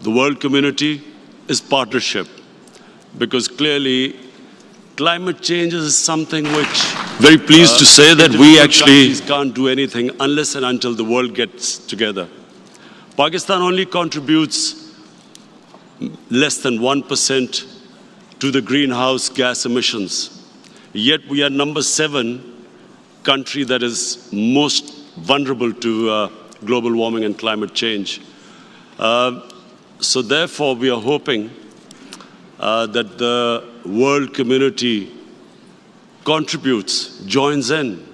the world community is partnership, because clearly climate change is something which, very pleased to say that we actually can't do anything unless and until the world gets together. Pakistan only contributes less than 1% to the greenhouse gas emissions. Yet we are number 7 country that is most vulnerable to global warming and climate change. So therefore, we are hoping that the world community contributes, joins in.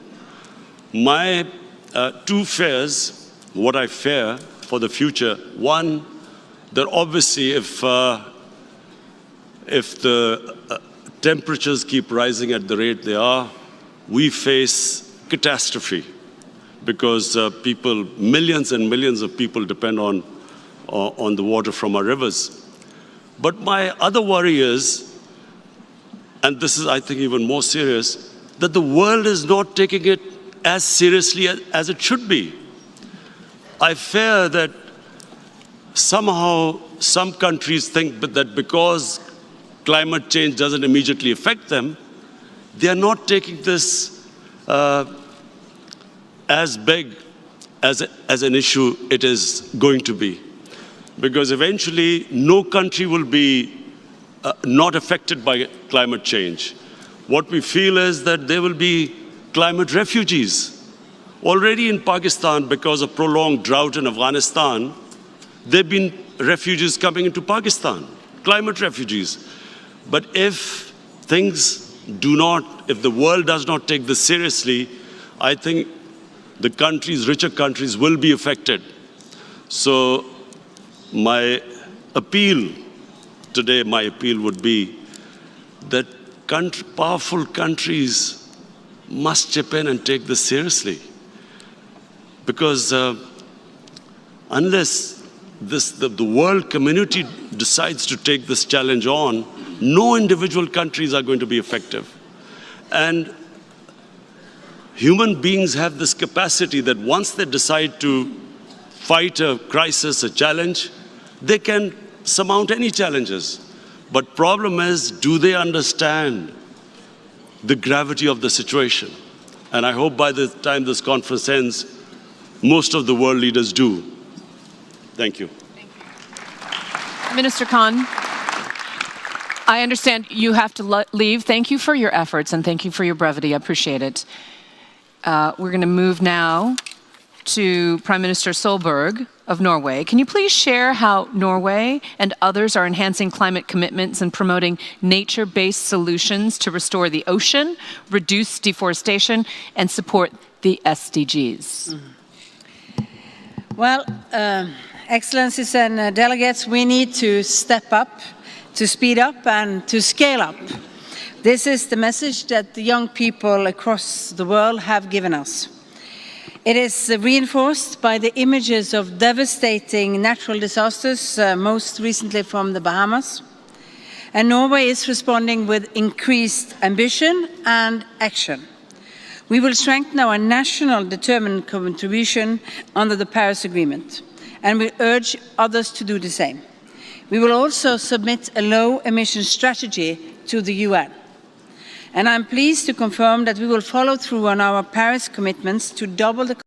My 2 fears, what I fear for the future: one, that obviously if the temperatures keep rising at the rate they are, we face catastrophe, because people, millions and millions of people depend on the water from our rivers. But my other worry is, and this is, I think, even more serious, that the world is not taking it as seriously as it should be. I fear that somehow some countries think that because climate change doesn't immediately affect them, they are not taking this as big as an issue it is going to be. Because eventually, no country will be not affected by climate change. What we feel is that there will be climate refugees. Already in Pakistan, because of prolonged drought in Afghanistan, there have been refugees coming into Pakistan, climate refugees. But if the world does not take this seriously, I think the countries, richer countries, will be affected. So my appeal today, would be that powerful countries must chip in and take this seriously. Because unless the world community decides to take this challenge on, no individual countries are going to be effective. And human beings have this capacity that once they decide to fight a crisis, a challenge, they can surmount any challenges. But problem is, do they understand the gravity of the situation? And I hope by the time this conference ends, most of the world leaders do. Thank you. Minister Khan, I understand you have to leave. Thank you for your efforts and thank you for your brevity. I appreciate it. We're going to move now to Prime Minister Solberg of Norway. Can you please share how Norway and others are enhancing climate commitments and promoting nature-based solutions to restore the ocean, reduce deforestation, and support the SDGs? Well, Excellencies and delegates, we need to step up, to speed up, and to scale up. This is the message that the young people across the world have given us. It is reinforced by the images of devastating natural disasters, most recently from the Bahamas. And Norway is responding with increased ambition and action. We will strengthen our national determined contribution under the Paris Agreement, and we urge others to do the same. We will also submit a low-emission strategy to the UN. And I'm pleased to confirm that we will follow through on our Paris commitments to double the